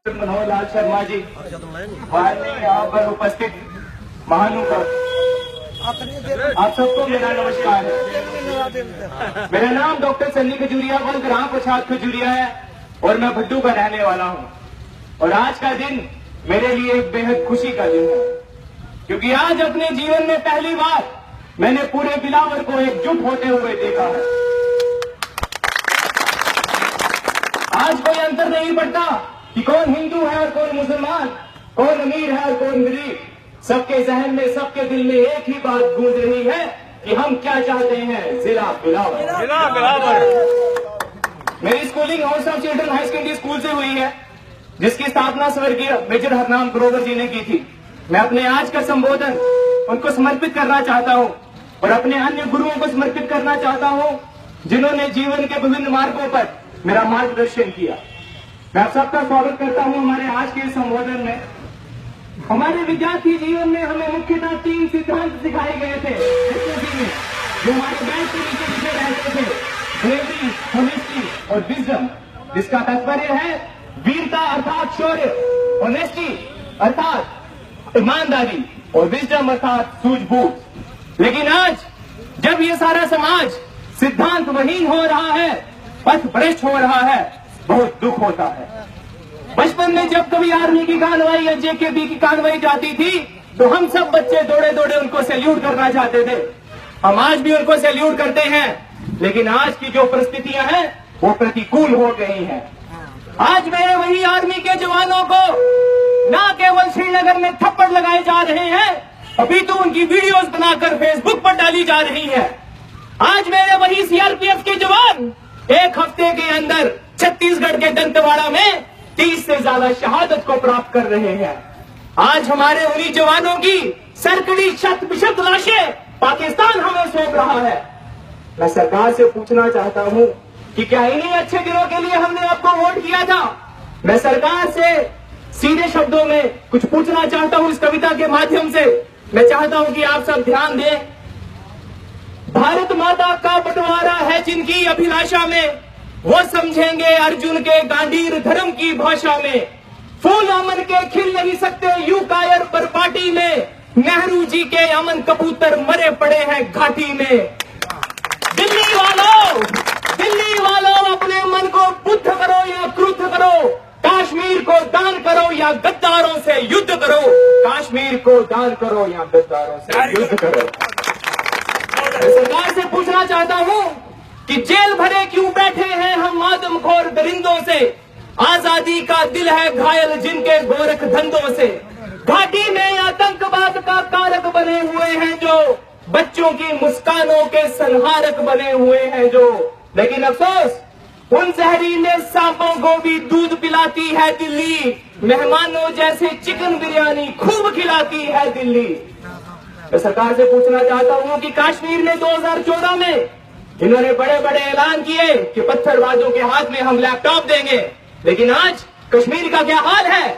मनोहर लाल शर्मा जी, माननीय यहाँ पर उपस्थित महानुभाव, आप सबको मेरा नमस्कार है। मेरा नाम डॉक्टर सन्नी खजूरिया व ग्राम प्रसाद खजूरिया है और मैं भड्डू का रहने वाला हूँ। और आज का दिन मेरे लिए एक बेहद खुशी का दिन है, क्योंकि आज अपने जीवन में पहली बार मैंने पूरे बिलावर को एकजुट होते हुए देखा है। आज कोई अंतर नहीं पड़ता कि कौन हिंदू है और कौन मुसलमान, कौन अमीर है और कौन गरीब। सबके जहन में, सबके दिल में एक ही बात गूंज रही है कि हम क्या चाहते हैं, जिला बिलावर। मेरी schooling house of children high secondary school से हुई है, जिसकी स्थापना स्वर्गीय मेजर हरनाम ग्रोवर जी ने की थी। मैं अपने आज का संबोधन उनको समर्पित करना चाहता हूं और अपने अन्य गुरुओं को समर्पित करना चाहता हूं, जिन्होंने जीवन के विभिन्न मार्गों पर मेरा मार्गदर्शन किया। मैं आप सबका स्वागत करता हूं हमारे आज के संबोधन में। हमारे विद्यार्थी जीवन में हमें मुख्यतः 3 सिद्धांत सिखाए गए थे, जो हमारे बैंक के नीचे लिखे रहते थे: ब्रेवरी, ऑनेस्टी और विजडम, जिसका तात्पर्य है वीरता अर्थात शौर्य, ऑनेस्टी अर्थात ईमानदारी और विजडम अर्थात सूझबूझ। लेकिन आज जब ये सारा समाज सिद्धांत वहीन हो रहा है, पथ भ्रष्ट हो रहा है, बहुत दुख होता है। बचपन में जब कभी आर्मी की कार्रवाई या जेकेबी की कार्रवाई जाती थी तो हम सब बच्चे दौड़े दौड़े उनको सैल्यूट करना चाहते थे। हम आज भी उनको सैल्यूट करते हैं, लेकिन आज की जो परिस्थितियां हैं वो प्रतिकूल हो गई हैं। आज मेरे वही आर्मी के जवानों को न केवल श्रीनगर में थप्पड़ लगाए जा रहे हैं, अभी तो उनकी वीडियोस बनाकर फेसबुक पर डाली जा रही है। आज मेरे वही सीआरपीएफ के जवान एक हफ्ते के अंदर छत्तीसगढ़ के दंतेवाड़ा में 30 से ज्यादा शहादत को प्राप्त कर रहे हैं। आज हमारे उन्हीं जवानों की सरकड़ी शत बिशत लाशें पाकिस्तान हमें सौंप रहा है। मैं सरकार से पूछना चाहता हूं कि क्या इन्हीं अच्छे दिनों के लिए हमने आपको वोट किया था? मैं सरकार से सीधे शब्दों में कुछ पूछना चाहता हूं इस कविता के माध्यम से। मैं चाहता हूं कि आप सब ध्यान दें। भारत माता का बंटवारा है जिनकी अभिलाषा में, वो समझेंगे अर्जुन के गांडीर धर्म की भाषा में। फूल अमन के खिल नहीं सकते यूं कायर पर पार्टी में, नेहरू जी के अमन कबूतर मरे पड़े हैं घाटी में। दिल्ली वालों अपने मन को बुद्ध करो या क्रुद्ध करो, कश्मीर को दान करो या गद्दारों से युद्ध करो। कश्मीर को दान करो या गद्दारों से युद्ध करो। मैं सरकार से पूछना चाहता हूं कि जेल भरे क्यों बैठे हैं हम आदमखोर दरिंदों से? आजादी का दिल है घायल जिनके गोरख धंधों से। घाटी में आतंकवाद का कारक बने हुए हैं जो, बच्चों की मुस्कानों के संहारक बने हुए हैं जो। लेकिन अफसोस उन जहरीले सांपों को भी दूध पिलाती है दिल्ली, मेहमानों जैसे चिकन बिरयानी खूब खिलाती है दिल्ली। मैं सरकार से पूछना चाहता हूं कि कश्मीर में 2014 में इन्होंने बड़े बड़े ऐलान किए कि पत्थरबाजों के हाथ में हम लैपटॉप देंगे, लेकिन आज कश्मीर का क्या हाल है?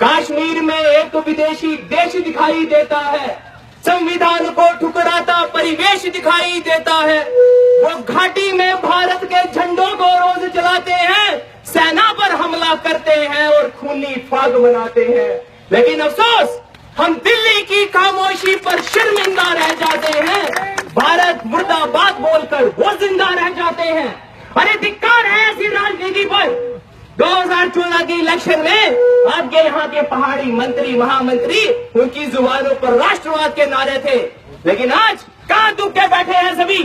कश्मीर में एक विदेशी देश दिखाई देता है, संविधान को ठुकराता परिवेश दिखाई देता है। वो घाटी में भारत के झंडों को रोज जलाते हैं, सेना पर हमला करते हैं और खूनी फाग मनाते हैं। लेकिन अफसोस हम दिल्ली की खामोशी पर शर्मिंदा रह जाते हैं, भारत मुर्दाबाद बोलकर वो जिंदा रह जाते हैं। अरे धिक्कार है ऐसी राजनीति पर। 2014 के इलेक्शन में आपके यहाँ के पहाड़ी मंत्री महामंत्री, उनकी जुबानों पर राष्ट्रवाद के नारे थे, लेकिन आज कहां दुख के बैठे हैं सभी।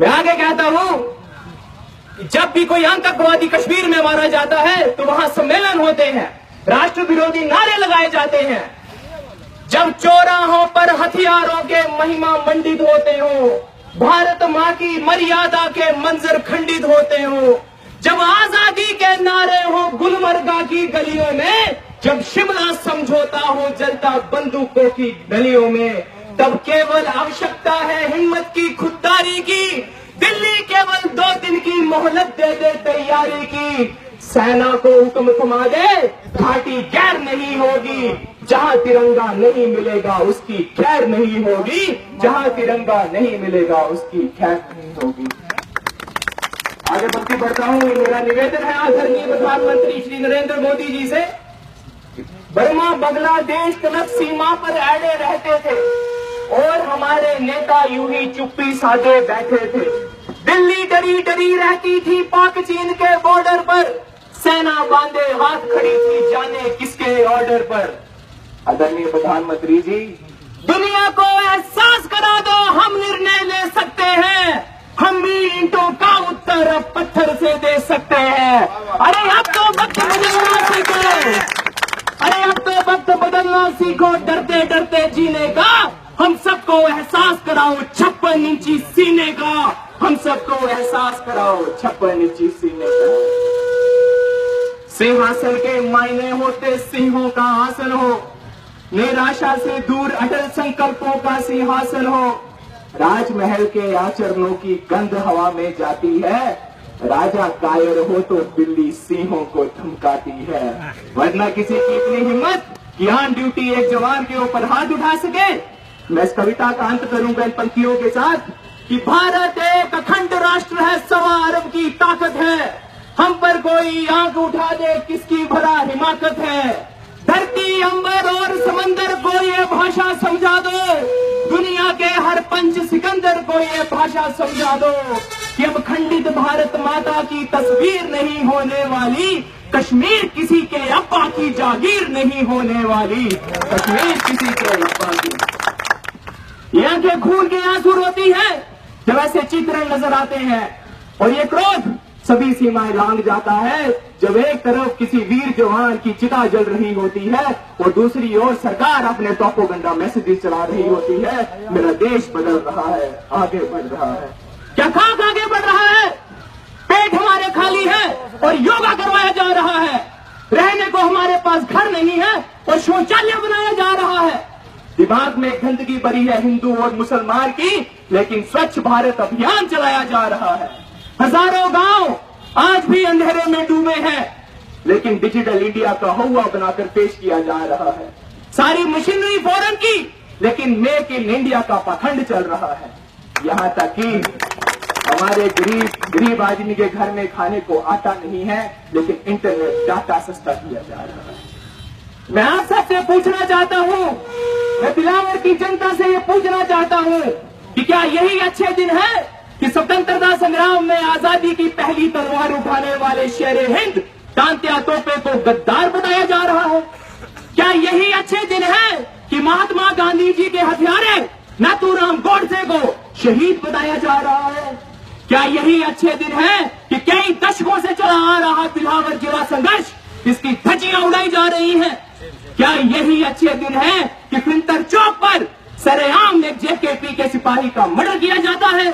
मैं आगे कहता हूं कि जब भी कोई आतंकवादी कश्मीर में मारा जाता है तो वहां सम्मेलन होते हैं, राष्ट्र विरोधी नारे लगाए जाते हैं। जब चौराहों पर हथियारों के महिमा मंडित होते हो, भारत माँ की मर्यादा के मंजर खंडित होते हो, जब आजादी के नारे हो गुलमर्गा की गलियों में, जब शिमला समझौता हो जलता बंदूकों की गलियों में, तब केवल आवश्यकता है हिम्मत की, खुददारी की। दिल्ली केवल 2 दिन की मोहलत दे दे तैयारी की, सेना को हुक्म थमा दे, घाटी गैर नहीं होगी। जहां तिरंगा नहीं मिलेगा उसकी खैर नहीं होगी, जहां तिरंगा नहीं मिलेगा उसकी खैर नहीं होगी। आगे बढ़ती बढ़ता हूं। मेरा निवेदन है आदरणीय प्रधानमंत्री श्री नरेंद्र मोदी जी से। बर्मा बांग्लादेश तलक सीमा पर अड़े रहते थे और हमारे नेता यूं ही चुप्पी साधे बैठे थे। दिल्ली डरी डरी रहती थी पाक चीन के बॉर्डर पर, सेना बांधे हाथ खड़ी थी जाने किसके ऑर्डर पर। आदरणीय प्रधानमंत्री जी, दुनिया को एहसास करा दो, हम निर्णय ले सकते हैं, हम भी ईंटों का उत्तर अब पत्थर से दे सकते हैं। अरे अब तो वक्त बदलना सीखो, अरे अब तो वक्त बदलना सीखो, डरते डरते जीने का हम सबको एहसास कराओ 56 इंची सीने का, हम सबको एहसास कराओ 56 इंची सीने का। सिंहासन के मायने होते सिंहों का आसन हो, निराशा से दूर अटल संकल्पों का सिंहासन हो। राजमहल के आचरणों की गंध हवा में जाती है, राजा कायर हो तो बिल्ली सिंहों को धमकाती है। वरना किसी की इतनी हिम्मत कि ऑन ड्यूटी एक जवान के ऊपर हाथ उठा सके। मैं इस कविता का अंत करूंगा इन पंक्तियों के साथ कि भारत एक अखंड राष्ट्र है, 1.25 अरब की ताकत है, हम पर कोई आंख उठा दे किसकी भला हिमाकत है। धरती अंबर और समंदर को ये भाषा समझा दो, दुनिया के हर पंच सिकंदर को ये भाषा समझा दो कि अब खंडित भारत माता की तस्वीर नहीं होने वाली, कश्मीर किसी के अब्बा की जागीर नहीं होने वाली, कश्मीर किसी के अब्बा की। ये आंखें खून के आंसू रोती है जब ऐसे चित्र नजर आते हैं, और ये क्रोध सभी सीमाएं लांघ जाता है जब एक तरफ किसी वीर जवान की चिता जल रही होती है और दूसरी ओर सरकार अपने प्रोपेगेंडा मैसेजेस चला रही होती है। मेरा देश बदल रहा है, आगे बढ़ रहा है। क्या खाक आगे बढ़ रहा है? पेट हमारे खाली है और योगा करवाया जा रहा है, रहने को हमारे पास घर नहीं है और शौचालय बनाया जा रहा है। दिमाग में गंदगी भरी है हिंदू और मुसलमान की, लेकिन स्वच्छ भारत अभियान चलाया जा रहा है। हजारों गांव आज भी अंधेरे में डूबे हैं, लेकिन डिजिटल इंडिया का हौवा बनाकर पेश किया जा रहा है। सारी मशीनरी फॉरेन की, लेकिन मेक इन इंडिया का पाखंड चल रहा है। यहां तक कि हमारे गरीब आदमी के घर में खाने को आटा नहीं है, लेकिन इंटरनेट डाटा सस्ता किया जा रहा है। मैं आप सबसे पूछना चाहता हूं, मैं बिलावर की जनता से ये पूछना चाहता हूं कि क्या यही अच्छे दिन है कि स्वतंत्रता संग्राम में आजादी की पहली तलवार उठाने वाले शेरे हिंद तांत्या तोपे को गद्दार बताया जा रहा है? क्या यही अच्छे दिन है कि महात्मा गांधी जी के हथियारे नाथूराम गोडसे को शहीद बताया जा रहा है? क्या यही अच्छे दिन है कि कई दशकों से चला आ रहा बिलावर जिला संघर्ष, इसकी धज्जियां उड़ाई जा रही हैं? क्या यही अच्छे दिन है कि फिंतर चौक पर सरेआम एक जेकेपी के सिपाही का मर्डर किया जाता है?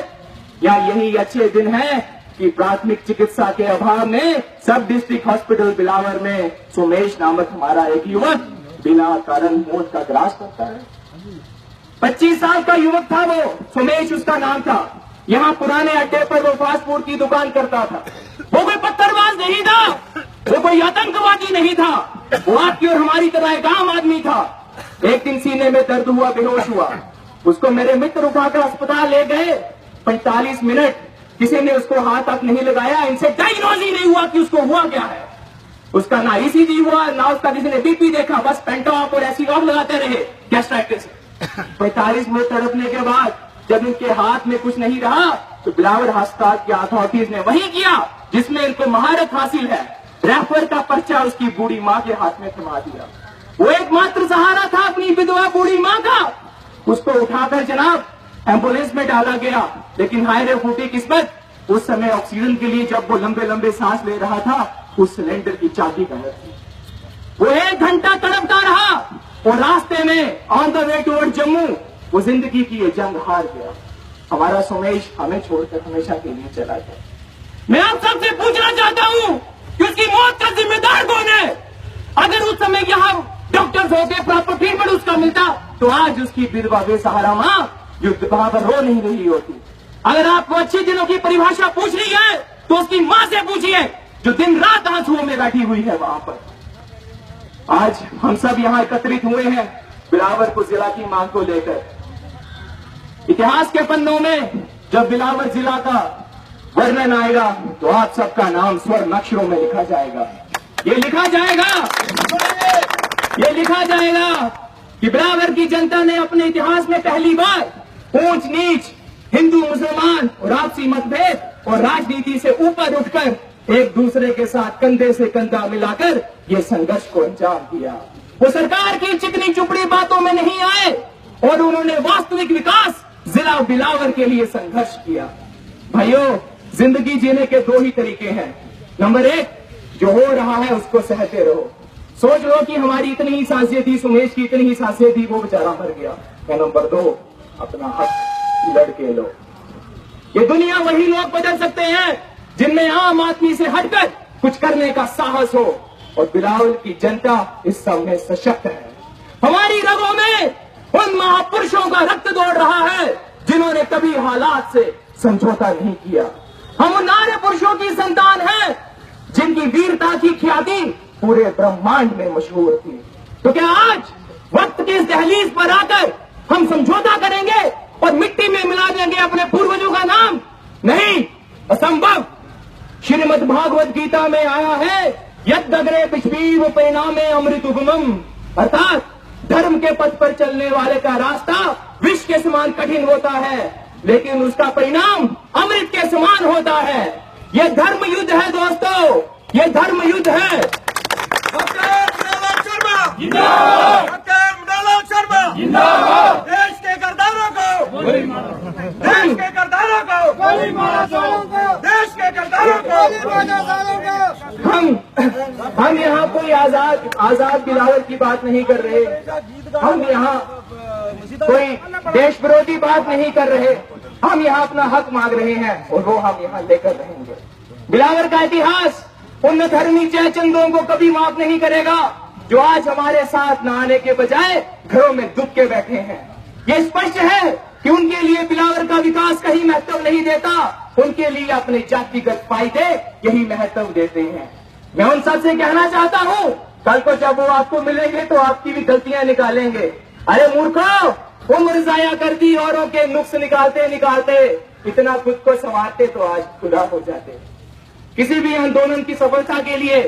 या यही अच्छे दिन है कि प्राथमिक चिकित्सा के अभाव में सब डिस्ट्रिक्ट हॉस्पिटल बिलावर में सुमेश नामक हमारा एक युवक बिना कारण मौत का ग्रास करता है? 25 साल का युवक था वो, सुमेश उसका नाम था। यहाँ पुराने अड्डे पर वो फास्ट फूड की दुकान करता था। वो कोई पत्थरबाज नहीं था, वो कोई आतंकवादी नहीं था, वो आपकी और हमारी तरह एक आम आदमी था। एक दिन सीने में दर्द हुआ, बेहोश हुआ, उसको मेरे मित्र उठाकर अस्पताल ले गए। 45 मिनट किसी ने उसको हाथ तक नहीं लगाया, इनसे डायग्नोज ही नहीं हुआ कि उसको हुआ क्या है। उसका ना ईसीजी हुआ, ना उसका किसी ने बीपी देखा, बस पेंटॉप और ऐसी ऑफ लगाते रहे गैस्ट्राइटिस। 45 मिनट तड़पने के बाद जब इनके हाथ में कुछ नहीं रहा तो बिलावर अस्पताल की अथॉरिटीज ने वही किया जिसमें इनको महारत हासिल है, रेफर का पर्चा उसकी बूढ़ी माँ के हाथ में थमा दिया। वो एकमात्र सहारा था अपनी विधवा बूढ़ी माँ का। उसको उठाकर जनाब एम्बुलेंस में डाला गया, लेकिन हाय रे फूटी किस्मत, उस समय ऑक्सीजन के लिए जब वो लंबे लंबे सांस ले रहा था उस सिलेंडर की चाबी गायब थी। वो 1 घंटा तड़पता रहा और रास्ते में on the way toward Jammu वो जिंदगी की ये जंग हार गया। हमारा सुमेश हमें छोड़कर हमेशा के लिए चला गया। मैं आप सबसे पूछना चाहता हूँ कि उसकी मौत का जिम्मेदार कौन है? अगर उस समय यहाँ डॉक्टर्स होते, प्रॉपर ट्रीटमेंट उसका मिलता, तो आज उसकी विधवा बेसहारा माँ युद्ध वहां पर रो नहीं रही होती। अगर आपको अच्छे दिनों की परिभाषा पूछनी है तो उसकी मां से पूछिए जो दिन रात आंसुओं में बैठी हुई है वहां पर। आज हम सब यहां एकत्रित हुए हैं बिलावरपुर जिला की मांग को लेकर। इतिहास के पन्नों में जब बिलावर जिला का वर्णन आएगा तो आप सबका नाम स्वर्ण अक्षरों में लिखा जाएगा। ये लिखा जाएगा कि बिलावर की जनता ने अपने इतिहास में पहली बार ऊंच नीच, हिंदू मुसलमान और आपसी मतभेद और राजनीति से ऊपर उठकर एक दूसरे के साथ कंधे से कंधा मिलाकर ये संघर्ष को अंजाम दिया। वो सरकार की चिकनी चुपड़ी बातों में नहीं आए और उन्होंने वास्तविक विकास जिला बिलावर के लिए संघर्ष किया। भाइयों, जिंदगी जीने के दो ही तरीके हैं। नंबर एक, जो हो रहा है उसको सहते रहो। सोच लो कि हमारी इतनी ही सांसें थी, सुमेश की इतनी ही सांसें थी, वो बेचारा मर गया। या नंबर दो, अपना हक लड़के लो। ये दुनिया वही लोग बदल सकते हैं जिनमें आम आदमी से हटकर कुछ करने का साहस हो, और बिलावल की जनता इस समय सशक्त है। हमारी रगों में उन महापुरुषों का रक्त दौड़ रहा है जिन्होंने कभी हालात से समझौता नहीं किया। हम उन नारे पुरुषों की संतान हैं जिनकी वीरता की ख्याति पूरे ब्रह्मांड में मशहूर थी। तो क्या आज वक्त की इस दहलीज पर आकर हम समझौता करेंगे और मिट्टी में मिला देंगे अपने पूर्वजों का नाम? नहीं, असंभव। श्रीमद् भागवत गीता में आया है, यद अग्रे पिछवीव परिणामे अमृतुपमम, अर्थात धर्म के पथ पर चलने वाले का रास्ता विष के समान कठिन होता है, लेकिन उसका परिणाम अमृत के समान होता है। यह धर्म युद्ध है दोस्तों, यह धर्म युद्ध है। देश के गद्दारों को, देश के गद्दारों को, देश के गद्दारों को। हम यहाँ कोई आजाद बिलावल की बात नहीं कर रहे। हम यहाँ कोई देश विरोधी बात नहीं कर रहे। हम यहाँ अपना हक मांग रहे हैं और वो हम यहाँ लेकर रहेंगे। बिलावर का इतिहास उन धर्मी जयचंदों को कभी माफ नहीं करेगा जो आज हमारे साथ न आने के बजाय घरों में दुख के बैठे हैं। ये स्पष्ट है कि उनके लिए बिलावर का विकास कहीं महत्व नहीं देता, उनके लिए अपने जातिगत फायदे यही महत्व देते हैं। मैं उन सबसे कहना चाहता हूँ, कल को जब वो आपको मिलेंगे तो आपकी भी गलतियां निकालेंगे। अरे मूर्खों, उम्र जाया कर दी औरों के नुक्स निकालते निकालते इतना खुद को संवारते तो आज खुदा हो जाते। किसी भी आंदोलन की सफलता के लिए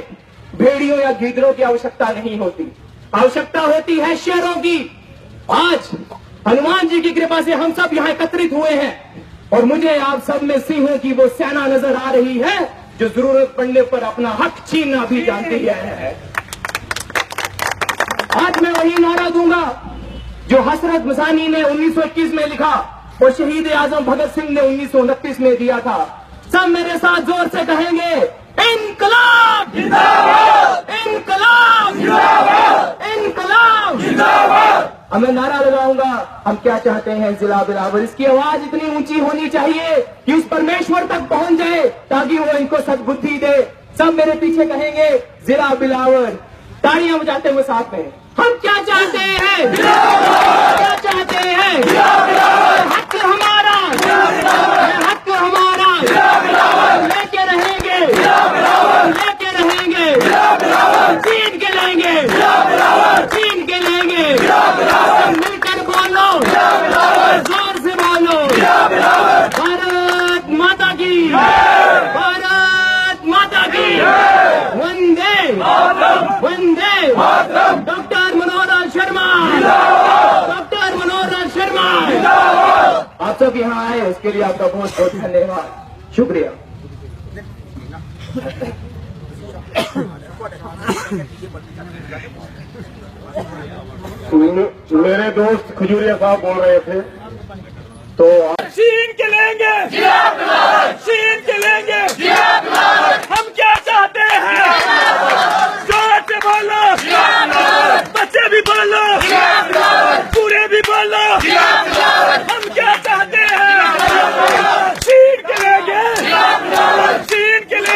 भेड़ियों या गीदड़ों की आवश्यकता नहीं होती, आवश्यकता होती है शेरों की। आज हनुमान जी की कृपा से हम सब यहाँ एकत्रित हुए हैं और मुझे आप सब में सिंहों की वो सेना नजर आ रही है जो जरूरत पड़ने पर अपना हक छीनना भी जानती है। आज मैं वही नारा दूंगा जो हसरत मसानी ने 1921 में लिखा और शहीद आजम भगत सिंह ने 1929 में दिया था। सब मेरे साथ जोर से कहेंगे, इनकलाब जिंदाबाद, इनकलाब जिंदाबाद, इनकलाब जिंदाबाद। अब मैं नारा लगाऊंगा, हम क्या चाहते हैं जिला बिलावर। इसकी आवाज इतनी ऊंची होनी चाहिए कि उस परमेश्वर तक पहुंच जाए ताकि वो इनको सद्बुद्धि दे। सब मेरे पीछे कहेंगे, जिला बिलावर। तालियां बजाते हुए साथ में, हम क्या चाहते हैं? क्या चाहते हैं? हक हमारा, हक हमारा, लेके रहेंगे, लेके रहेंगे, छीन के लेंगे, छीन के लेंगे। मिलकर बोलो, जोर से बोलो, भारत माता की, भारत माता की, वंदे वंदे। डॉक्टर मनोहर शर्मा, डॉक्टर मनोहर शर्मा। आप सब यहाँ आए उसके लिए आपका बहुत बहुत धन्यवाद, शुक्रिया। मेरे दोस्त खजूरिया साहब बोल रहे थे तो छीन के लेंगे,